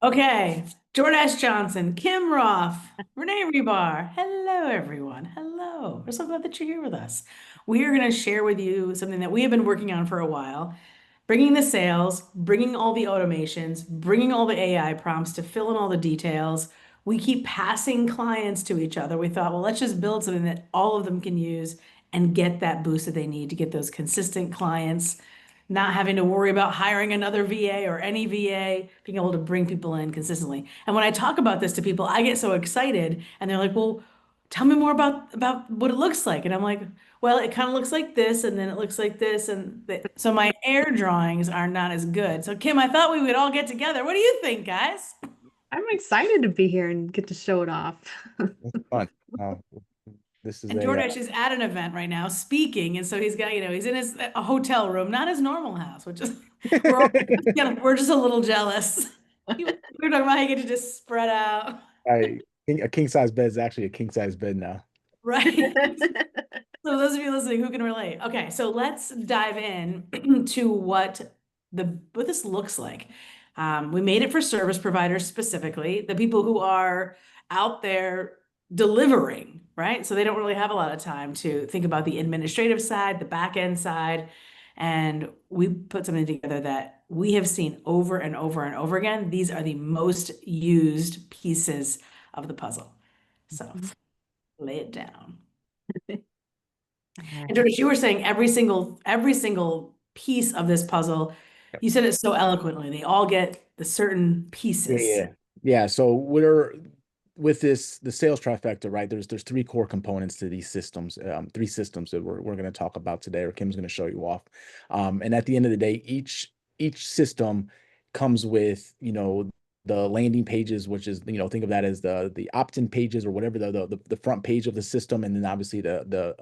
Okay, Jordash Johnson, Kim Roth, Renee Rebar. Hello, everyone. Hello. We're so glad that you're here with us. We are going to share with you something that we have been working on for a while, bringing the sales, bringing all the automations, bringing all the AI prompts to fill in all the details. We keep passing clients to each other. We thought, well, let's just build something that all of them can use and get that boost that they need to get those consistent clients, not having to worry about hiring another VA or any VA, being able to bring people in consistently. And when I talk about this to people, I get so excited and they're like, "Well, tell me more about what it looks like." And I'm like, "Well, it kind of looks like this and then it looks like this so my air drawings are not as good." So Kim, I thought we would all get together. What do you think, guys? I'm excited to be here and get to show it off. It's fun. This is And a Jordash is at an event right now speaking, and so he's got, he's in his a hotel room, not his normal house, which is we're all, we're just a little jealous. We were talking about how you get to just spread out, a king size bed is actually a king size bed now. right? So those of you listening who can relate. Okay, so let's dive in to what this looks like. We made it for service providers specifically, the people who are out there delivering, right? So they don't really have a lot of time to think about the administrative side, the back end side. And we put something together that we have seen over and over and over again. These are the most used pieces of the puzzle. So lay it down. And George, you were saying every single piece of this puzzle, Yep. you said it so eloquently. They all get the certain Yeah, pieces. yeah. Yeah. So we're with the sales trifecta, right? There's three core components to these systems, three systems that we're going to talk about today, or Kim's going to show you off. And at the end of the day, each system comes with, the landing pages, which is, think of that as the opt-in pages or whatever the front page of the system, and then obviously the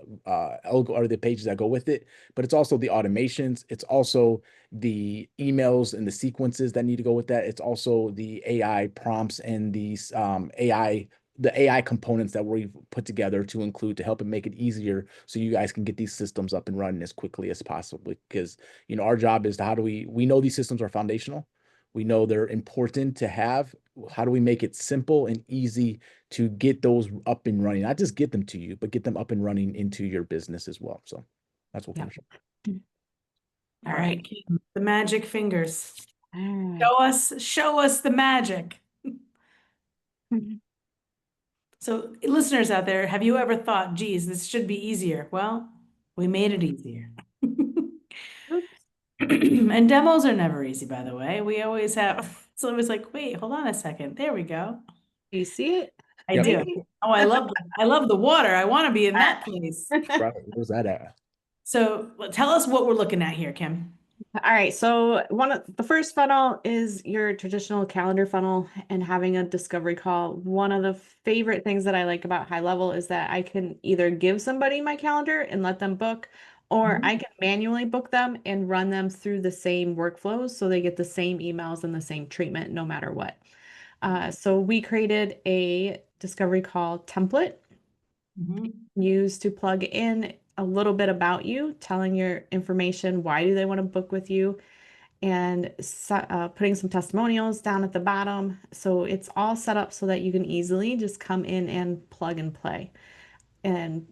or the pages that go with it. But it's also the automations. It's also the emails and the sequences that need to go with that. It's also the AI prompts and these the AI components that we've put together to include to help it make it easier so you guys can get these systems up and running as quickly as possible. Because, our job is to how do we know these systems are foundational. We know they're important to have. How do we make it simple and easy to get those up and running? Not just get them to you, but get them up and running into your business as well. So that's what we're Yeah. going to show. All right, Kim, the magic fingers. All right. Show us the magic. So, listeners out there, have you ever thought, geez, this should be easier? Well, we made it easier. Oops. And demos are never easy, by the way. We always have, it's always like, wait, hold on a second. There we go. Do you see it? I Yep. do. Maybe. Oh, I love the water. I want to be in that place. Right. Where's that at? So tell us what we're looking at here, Kim. All right, so one of the first funnel is your traditional calendar funnel and having a discovery call. One of the favorite things that I like about high level is that I can either give somebody my calendar and let them book, or Mhm. I can manually book them and run them through the same workflows so they get the same emails and the same treatment no matter what. So we created a discovery call template Mhm. used to plug in a little bit about you, telling your information, why do they want to book with you, and putting some testimonials down at the bottom. So it's all set up so that you can easily just come in and plug and play and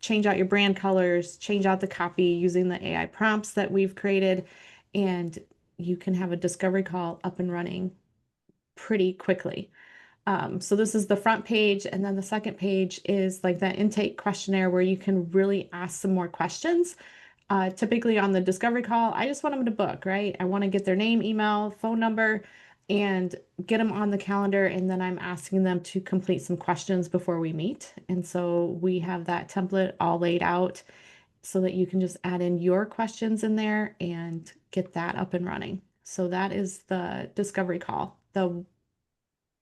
change out your brand colors, change out the copy using the AI prompts that we've created, and you can have a discovery call up and running pretty quickly. So this is the front page, and then the second page is like that intake questionnaire where you can really ask some more questions. Typically on the discovery call, I just want them to book, right? I want to get their name, email, phone number, and get them on the calendar. And then I'm asking them to complete some questions before we meet. And so we have that template all laid out so that you can just add in your questions in there and get that up and running. So that is the discovery call.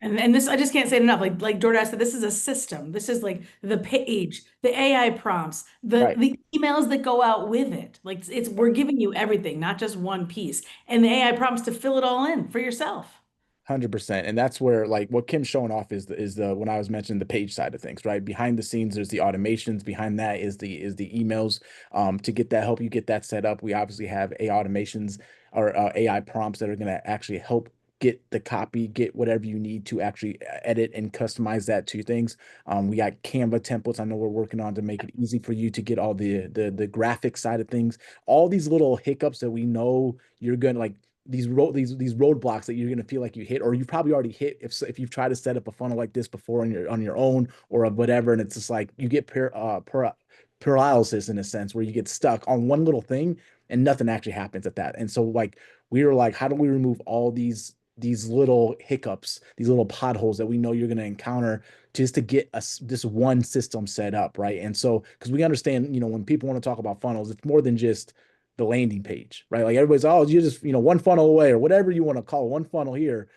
And this, I just can't say it enough. Like Jordan said, this is a system. This is like the page, the AI prompts, the Right. the emails that go out with it. Like it's we're giving you everything, not just one piece. And the AI prompts to fill it all in for yourself. 100%. And that's where like what Kim's showing off is the when I was mentioning the page side of things, right? Behind the scenes, there's the automations. Behind that is the emails. To get that help you get that set up. We obviously have AI automations or AI prompts that are going to actually help get the copy, get whatever you need to actually edit and customize that to things. We got Canva templates I know we're working on to make it easy for you to get all the graphic side of things. All these little hiccups that we know you're gonna like, these roadblocks that you're gonna feel like you hit, or you probably already hit if you've tried to set up a funnel like this before on your own or whatever, and it's just like you get paralysis in a sense where you get stuck on one little thing and nothing actually happens at that. And so like we were like, how do we remove all these little hiccups, these little potholes that we know you're going to encounter just to get us this one system set up, right? And so because we understand, when people want to talk about funnels, it's more than just the landing page, right? Like everybody's, oh, you just, one funnel away or whatever you want to call it, one funnel here.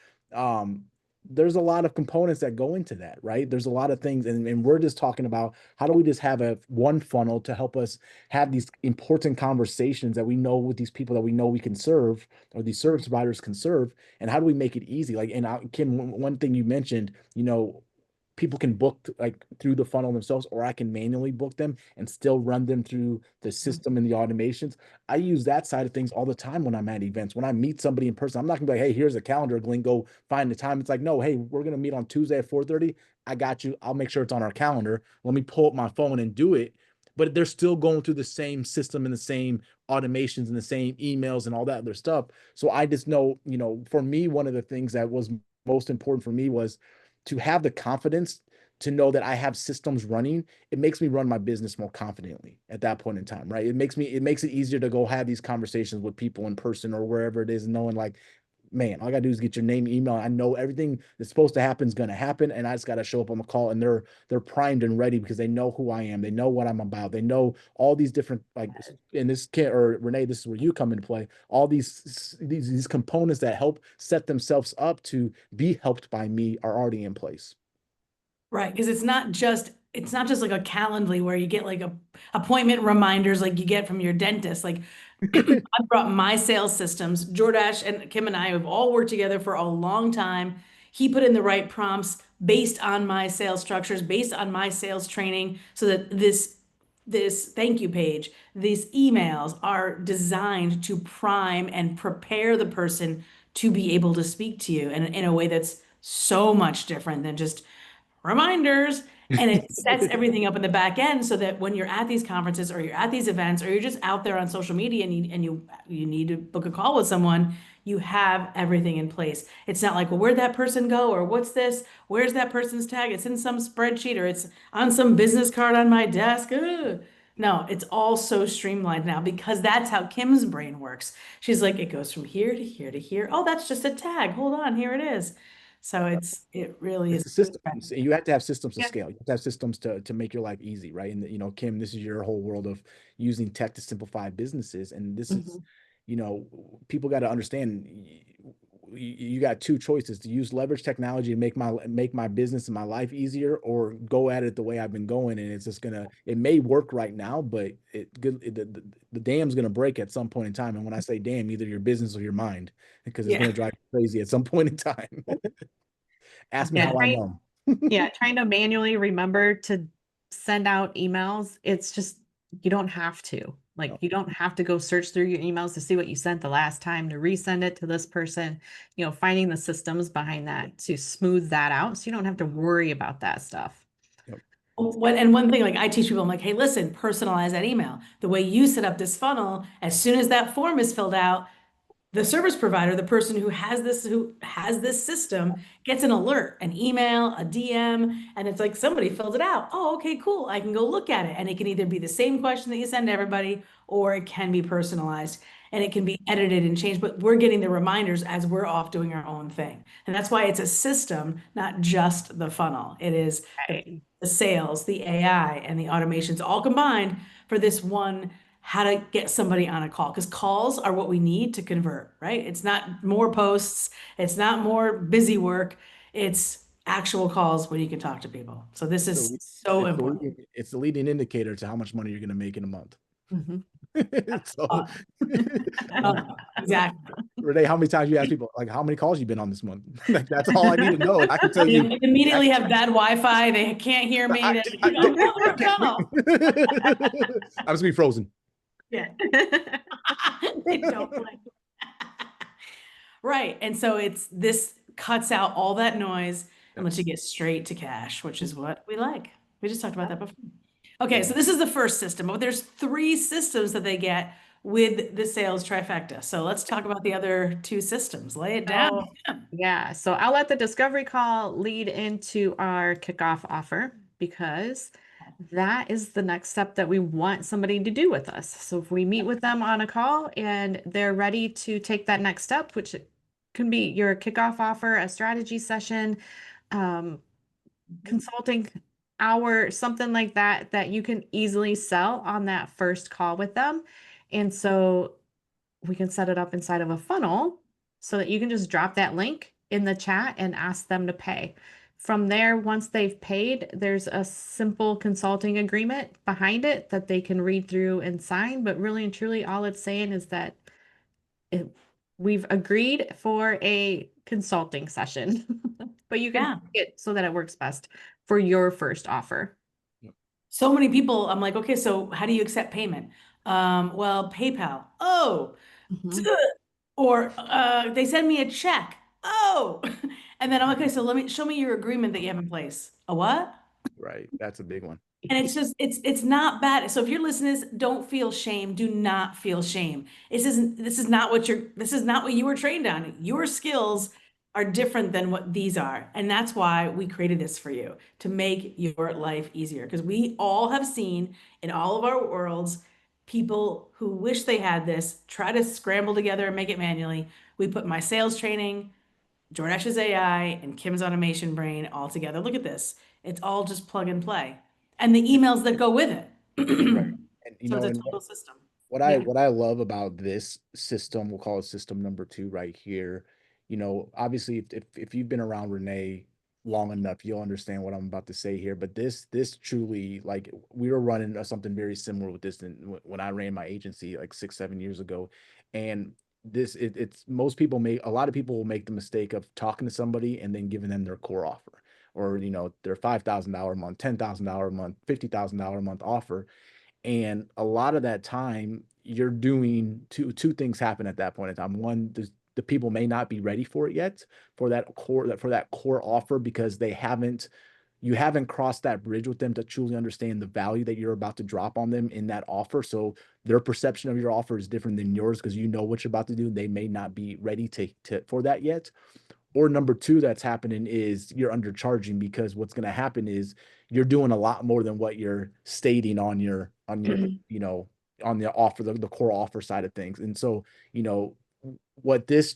There's a lot of components that go into that, right? There's a lot of things, and we're just talking about how do we just have a one funnel to help us have these important conversations that we know with these people that we know we can serve, or these service providers can serve, and how do we make it easy? Like, and Kim, one thing you mentioned, people can book like through the funnel themselves, or I can manually book them and still run them through the system and the automations. I use that side of things all the time when I'm at events. When I meet somebody in person, I'm not gonna be like, hey, here's a calendar, Glenn, go find the time. It's like, no, hey, we're gonna meet on Tuesday at 4:30. I got you. I'll make sure it's on our calendar. Let me pull up my phone and do it. But they're still going through the same system and the same automations and the same emails and all that other stuff. So I just know, for me, one of the things that was most important for me was to have the confidence to know that I have systems running. It makes me run my business more confidently at that point in time, right? It makes it easier to go have these conversations with people in person or wherever it is, knowing like, man, all I gotta do is get your name, email. I know everything that's supposed to happen is gonna happen, and I just gotta show up on the call, and they're primed and ready because they know who I am, they know what I'm about, they know all these different, like, in this kit, or Renee, this is where you come into play. All these components that help set themselves up to be helped by me are already in place. Right, because it's not just like a Calendly where you get like a appointment reminders like you get from your dentist. Like I brought my sales systems. Jordash and Kim and I have all worked together for a long time. He put in the right prompts based on my sales structures, based on my sales training, so that this thank you page, these emails are designed to prime and prepare the person to be able to speak to you in a way that's so much different than just reminders. And it sets everything up in the back end so that when you're at these conferences or you're at these events or you're just out there on social media and you need to book a call with someone, you have everything in place. It's not like, well, where'd that person go? Or what's this? Where's that person's tag? It's in some spreadsheet or it's on some business card on my desk. Ugh. No, it's all so streamlined now because that's how Kim's brain works. She's like, it goes from here to here to here. Oh, that's just a tag. Hold on, here it is. So it really It's is. the systems. You have to have systems to Yeah. scale. You have to have systems to make your life easy, right? And Kim, this is your whole world of using tech to simplify businesses. And this is, Mhm. people got to understand you got two choices: to use leverage technology to make my business and my life easier, or go at it the way I've been going. And it's just it may work right now, but the dam's gonna break at some point in time. And when I say dam, either your business or your mind, because it's Yeah. gonna drive you crazy at some point in time. Ask me Yeah, how I know. trying to manually remember to send out emails. It's just, you don't have to. Like, No. you don't have to go search through your emails to see what you sent the last time to resend it to this person. Finding the systems behind that to smooth that out so you don't have to worry about that stuff. Yep. One thing, like I teach people, I'm like, hey, listen, personalize that email. The way you set up this funnel, as soon as that form is filled out, the service provider, the person who has this system, gets an alert, an email, a DM, and it's like somebody filled it out. Oh, okay, cool. I can go look at it. And it can either be the same question that you send to everybody, or it can be personalized and it can be edited and changed. But we're getting the reminders as we're off doing our own thing. And that's why it's a system, not just the funnel. It is Right. the sales, the AI, and the automations all combined for this one how to get somebody on a call, because calls are what we need to convert, right? It's not more posts, it's not more busy work, it's actual calls when you can talk to people. So this is So so important. it's the leading indicator to how much money you're going to make in a month. Mhm. So, Exactly. Renee, how many times you ask people, like, how many calls you been on this month? Like, that's all I need to know. And I can tell They you, immediately have bad Wi-Fi, they can't hear me, they're like, I'm on a call. I was gonna be frozen. Yeah. They don't play. Right. And so this cuts out all that noise and lets you Yes. get straight to cash, which is what we like. We just talked about Yeah. that before. Okay, so Yeah. this is the first system, but there's three systems that they get with the sales trifecta. So let's talk about the other two systems. Lay it down. So, yeah, so I'll let the discovery call lead into our kickoff offer because that is the next step that we want somebody to do with us. So if we meet with them on a call and they're ready to take that next step, which can be your kickoff offer, a strategy session, um, consulting hour, something like that, that you can easily sell on that first call with them. And so we can set it up inside of a funnel so that you can just drop that link in the chat and ask them to pay. From there, once they've paid, there's a simple consulting agreement behind it that they can read through and sign. But really and truly, all it's saying is that it, we've agreed for a consulting session, but you can Yeah. tweak it so that it works best for your first offer. So many people, I'm like, okay, so how do you accept payment? Well, PayPal. Oh, Mhm. or they send me a check. Oh, and then I'm okay, so let me show me your agreement that you have in place. A what? Right. That's a big one. And it's just it's not bad. So if you're listening to this, don't feel shame. Do not feel shame. This is not what you were trained on. Your skills are different than what these are. And that's why we created this for you to make your life easier. Because we all have seen in all of our worlds people who wish they had this, try to scramble together and make it manually. We put my sales training, Jordash's AI and Kim's automation brain all together. Look at this. It's all just plug and play. And the emails that go with it. Right. And So it's a total system. Yeah. what I love about this system, we'll call it system number two right here. Obviously, if you've been around Renee long enough, you'll understand what I'm about to say here. But this truly, like, we were running something very similar with this when I ran my agency like 6 7 years ago, and it's most people make a lot of people will make the mistake of talking to somebody and then giving them their core offer, or their $5,000 a month, $10,000 a month, $50,000 a month offer. And a lot of that time, you're doing two things happen at that point in time. One, the people may not be ready for it yet, for that core offer, because you haven't crossed that bridge with them to truly understand the value that you're about to drop on them in that offer. So their perception of your offer is different than yours because you know what you're about to do. They may not be ready to for that yet. Or number two that's happening is you're undercharging, because what's going to happen is you're doing a lot more than what you're stating on your on the offer, the core offer side of things. And so you know what this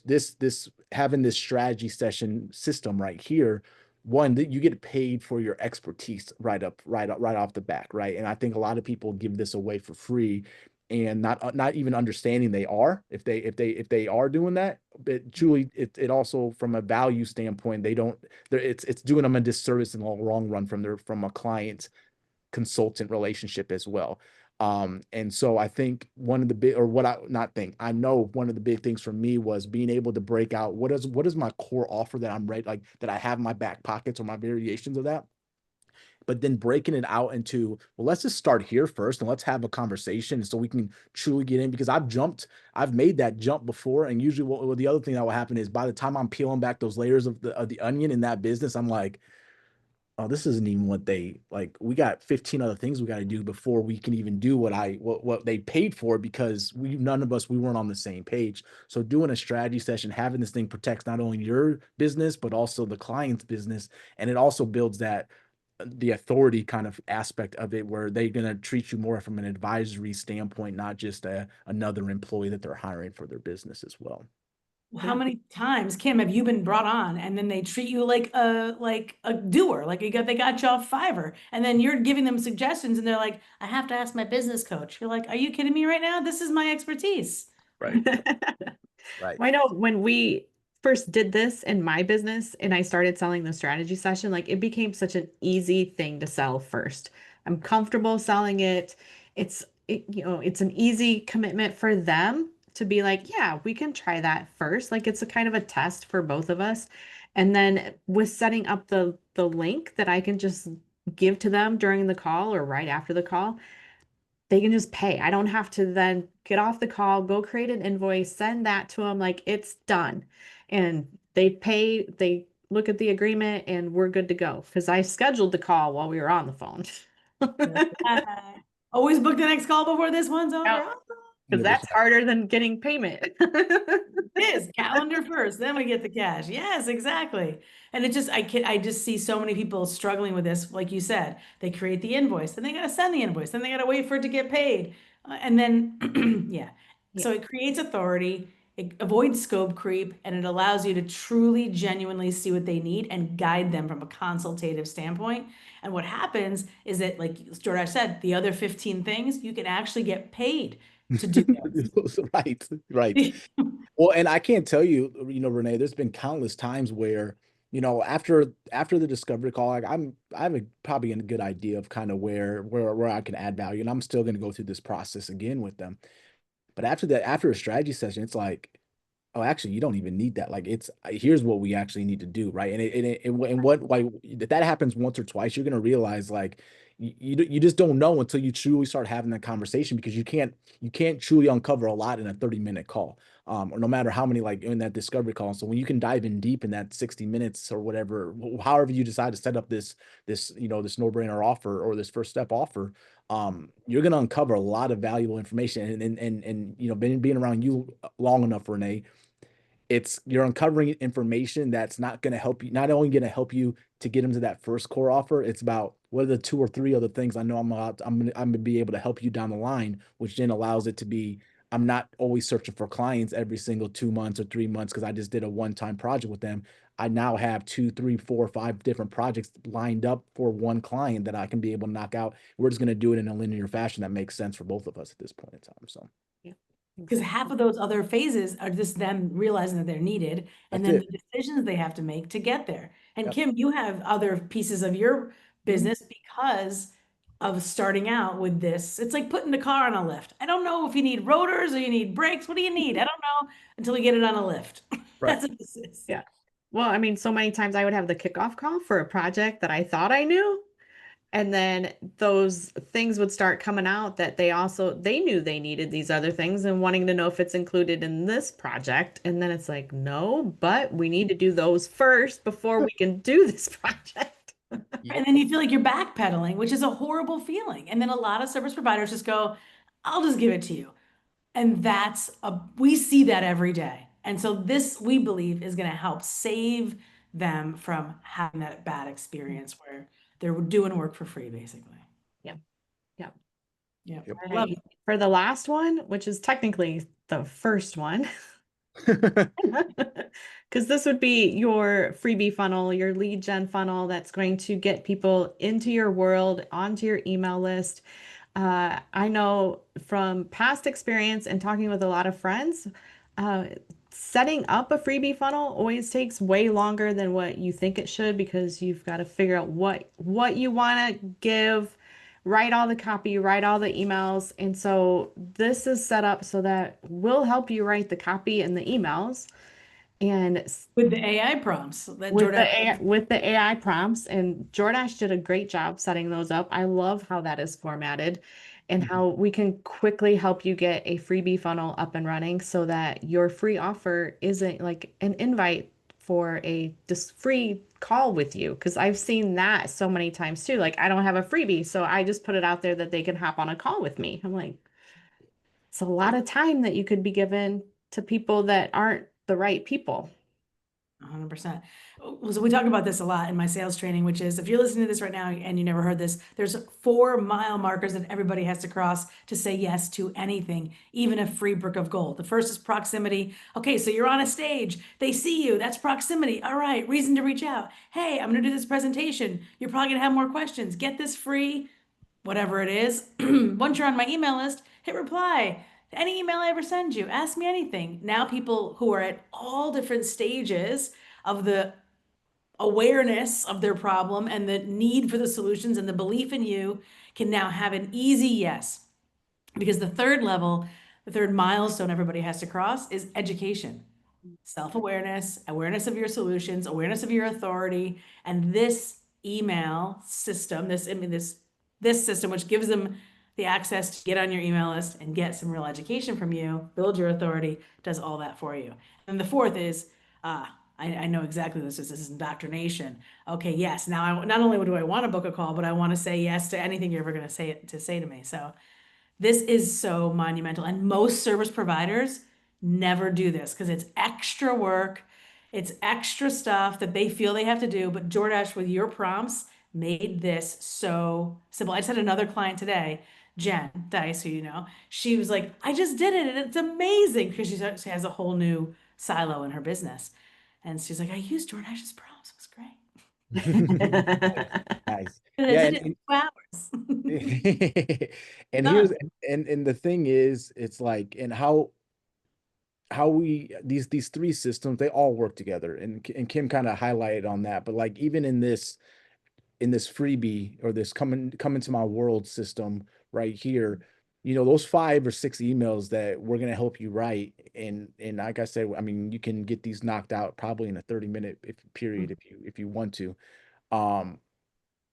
having this strategy session system right here, one, that you get paid for your expertise right off the back, right? And I think a lot of people give this away for free and not even understanding they are, if they are doing that. But truly, it also, from a value standpoint, they don't, it's doing them a disservice in the long run from a client consultant relationship as well. And so I think one of the big, or what I not think, I know one of the big things for me was being able to break out what is my core offer that I'm ready, like, that I have in my back pockets or my variations of that, but then breaking it out into, well, let's just start here first and let's have a conversation so we can truly get in, because I've made that jump before. And usually the other thing that will happen is, by the time I'm peeling back those layers of the onion in that business, I'm like, oh, this isn't even what they like. We got 15 other things we got to do before we can even do what they paid for, because none of us, we weren't on the same page. So doing a strategy session, having this thing protects not only your business, but also the client's business. And it also builds that the authority kind of aspect of it, where they're going to treat you more from an advisory standpoint, not just another employee that they're hiring for their business as well. How many times, Kim, have you been brought on and then they treat you like a doer, like they got you off Fiverr, and then you're giving them suggestions and they're like, I have to ask my business coach. You're like, are you kidding me right now? This is my expertise. Right. Right. Well, I know when we first did this in my business and I started selling the strategy session, like it became such an easy thing to sell first. I'm comfortable selling it. It's an easy commitment for them to be like, yeah, we can try that first. Like it's a kind of a test for both of us. And then with setting up the link that I can just give to them during the call or right after the call, they can just pay. I don't have to then get off the call, go create an invoice, send that to them. Like it's done. and they pay, they look at the agreement and we're good to go. Because I scheduled the call while we were on the phone. Always book the next call before this one's over. Yep. Oh, Because that's 100%. harder than getting payment. it is calendar first, then we get the cash. Yes, exactly. And it just, I just see so many people struggling with this. Like you said, they create the invoice, then they got to send the invoice, then they got to wait for it to get paid. And then, yeah. Yeah. So it creates authority, it avoids scope creep, and it allows you to truly, genuinely see what they need and guide them from a consultative standpoint. And what happens is that, like Jordash said, the other 15 things, you can actually get paid to do Right, right. those. Well, and I can't tell you, Renee, there's been countless times where, after the discovery call, like I have probably a good idea of kind of where I can add value, and I'm still going to go through this process again with them. But after that, after a strategy session, it's like, oh, actually, you don't even need that. Like, here's what we actually need to do, right? And what like if that happens once or twice, you're gonna realize like you just don't know until you truly start having that conversation, because you can't truly uncover a lot in a 30-minute call, or no matter how many, like in that discovery call. So when you can dive in deep in that 60 minutes or whatever, however you decide to set up this no-brainer offer or this first step offer, you're gonna uncover a lot of valuable information. And being around you long enough, Renee, you're uncovering information that's not going to help you, not only going to help you to get into that first core offer. It's about what are the 2 or 3 other things I know I'm gonna be able to help you down the line, which then allows it to be, I'm not always searching for clients every single 2 months or 3 months because I just did a one-time project with them. I now have 2, 3, 4, 5 different projects lined up for one client that I can be able to knock out. We're just going to do it in a linear fashion that makes sense for both of us at this point in time. So Yeah, Because half exactly. of those other phases are just them realizing that they're needed and that's then it. the decisions they have to make to get there. And Yep. Kim, you have other pieces of your Mhm. business because of starting out with this. It's like putting the car on a lift. I don't know if you need rotors or you need brakes. What do you need? I don't know until we get it on a lift. Right. That's what this is. Yeah. Well, I mean, so many times I would have the kickoff call for a project that I thought I knew. And then those things would start coming out that they knew they needed these other things and wanting to know if it's included in this project. And then it's like, no, but we need to do those first before we can do this project. And Yep. then you feel like you're backpedaling, which is a horrible feeling. And then a lot of service providers just go, I'll just give it to you. And we see that every day. And so this, we believe, is going to help save them from having that bad experience where they're doing work for free, basically. Yeah. Yeah. Yeah. Yep. All Love right. For the last one, which is technically the first one, because this would be your freebie funnel, your lead gen funnel that's going to get people into your world, onto your email list. I know from past experience and talking with a lot of friends, uh, setting up a freebie funnel always takes way longer than what you think it should because you've got to figure out what you want to give, write all the copy, write all the emails. And so this is set up so that we'll help you write the copy and the emails. And with the AI prompts that with Jordan. the AI prompts, and Jordash did a great job setting those up. I love how that is formatted and Mhm. how we can quickly help you get a freebie funnel up and running so that your free offer isn't like an invite for a just free call with you. Because I've seen that so many times too. Like I don't have a freebie, so I just put it out there that they can hop on a call with me. I'm like, it's a lot of time that you could be given to people that aren't the right people. 100%. So we talk about this a lot in my sales training, which is if you're listening to this right now and you never heard this, there's 4 mile markers that everybody has to cross to say yes to anything, even a free brick of gold. The first is proximity. Okay, so you're on a stage, they see you, that's proximity. All right, reason to reach out. Hey, I'm going to do this presentation. You're probably going to have more questions. Get this free, whatever it is. Once you're on my email list, hit reply. Any email I ever send you, ask me anything. Now, people who are at all different stages of the awareness of their problem and the need for the solutions and the belief in you can now have an easy yes. Because the third level, the third milestone everybody has to cross is education, self-awareness, awareness of your solutions, awareness of your authority, and this email system, this system, which gives them the access to get on your email list and get some real education from you, build your authority, does all that for you. And the fourth is I know exactly what this is. This is indoctrination. Okay, yes. Now, not only do I want to book a call, but I want to say yes to anything you're ever going to say to me. So this is so monumental. And most service providers never do this because it's extra work. It's extra stuff that they feel they have to do. But DoorDash, with your prompts, made this so simple. I just had another client today, Jen Dice, who you know. She was like, I just did it and it's amazing because she has a whole new silo in her business. And she's like, I used DoorDash's prompts. It was great. Nice, nice. And I Yeah, did it in 2 hours. and here's Done. and the thing is, it's like, and how we these three systems, they all work together, and Kim kind of highlighted on that. But like, even in this freebie, or this come into my world system right here, those 5 or 6 emails that we're going to help you write, and like I said, I mean, you can get these knocked out probably in a 30-minute period if you want to. um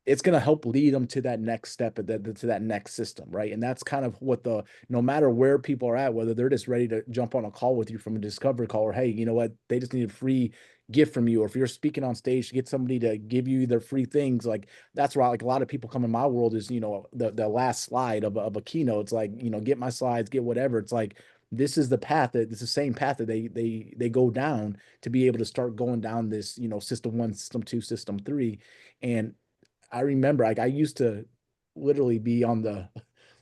it's going to help lead them to that next step, to that next system, right? And that's kind of what no matter where people are at, whether they're just ready to jump on a call with you from a discovery call, or hey, you know what, they just need a free gift from you, or if you're speaking on stage to get somebody to give you their free things, like that's why, like, a lot of people come in my world is, the last slide of a keynote. It's like, get my slides, get whatever. It's like, this is the path, that it's the same path that they go down to be able to start going down this, system 1, system 2, system 3. And I remember, like, I used to literally be on the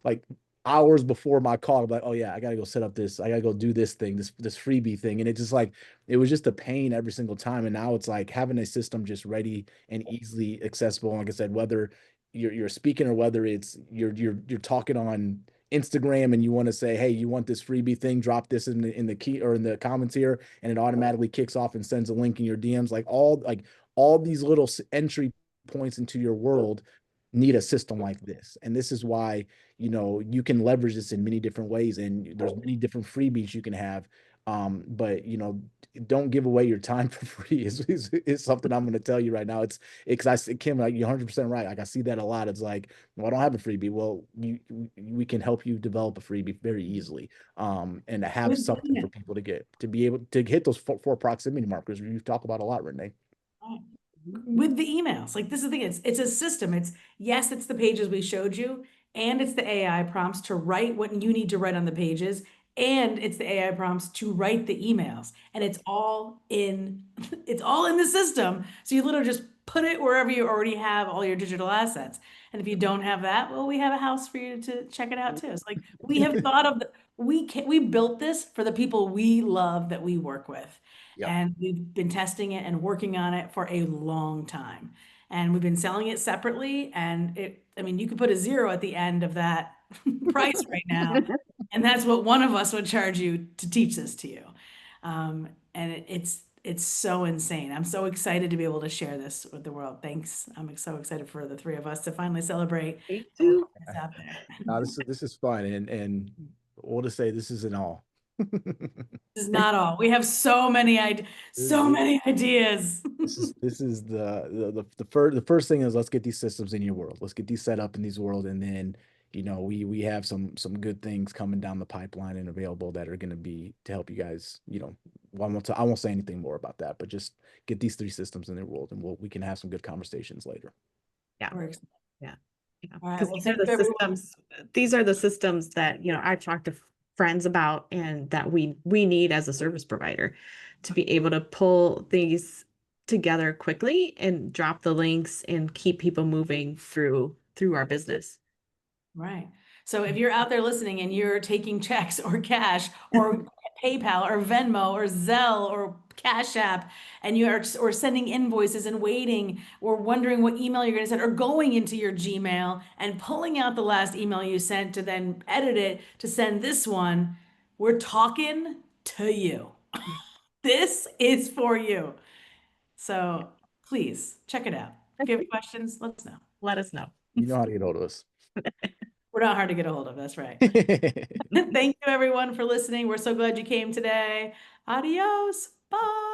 like hours before my call, like, oh yeah, I gotta go set up this, I gotta go do this thing, this freebie thing. And it just like, it was just a pain every single time. And now it's like having a system just ready and easily accessible. And like I said, whether you're speaking, or whether it's you're talking on Instagram and you want to say, hey, you want this freebie thing, drop this in the key or in the comments here, and it automatically kicks off and sends a link in your DMs. All these little entry points into your world need a system like this. And this is why, you can leverage this in many different ways, and there's many different freebies you can have. But don't give away your time for free is something I'm going to tell you right now. It's because Kim, like, you're 100% right. Like, I see that a lot. It's like, well, I don't have a freebie. Well, we can help you develop a freebie very easily, and to have With something for people to be able to hit those four proximity markers you talk about a lot, Renee. with the emails. Like, this is the thing, it's a system. It's, yes, it's the pages we showed you, and it's the AI prompts to write what you need to write on the pages, and it's the AI prompts to write the emails. And it's all in it's all in the system. So you literally just put it wherever you already have all your digital assets. And if you don't have that, well, we have a house for you to check it out too. It's like, we have thought of we built this for the people we love that we work with. Yep. And we've been testing it and working on it for a long time. And we've been selling it separately. And I mean, you could put a 0 at the end of that price right now. And that's what one of us would charge you to teach this to you. And it's so insane. I'm so excited to be able to share this with the world. Thanks. I'm so excited for the 3 of us to finally celebrate Me that we're too. putting this out there. No, this is fun, and we'll just say this isn't all. This is not all. We have so This many ideas. this is the first thing is, let's get these systems in your world. Let's get these set up in these world, and then we have some good things coming down the pipeline and available that are going to be to help you guys. Well, I won't say anything more about that, but just get these 3 systems in their world, and we can have some good conversations later. Yeah. We're excited. Yeah. Yeah. All right. Because Well, these are thank the you, everyone. these are the systems that, I talk to friends about, and that we need as a service provider to be able to pull these together quickly and drop the links and keep people moving through our business. Right. So if you're out there listening and you're taking checks or cash or PayPal or Venmo or Zelle or Cash App, and you are or sending invoices and waiting or wondering what email you're going to send, or going into your Gmail and pulling out the last email you sent to then edit it to send this one, we're talking to you. This is for you. So please check it out. If you have questions, let us know. Let us know. You know how to get hold of us. We're not hard to get a hold of. That's right. Thank you, everyone, for listening. We're so glad you came today. Adios. Bye.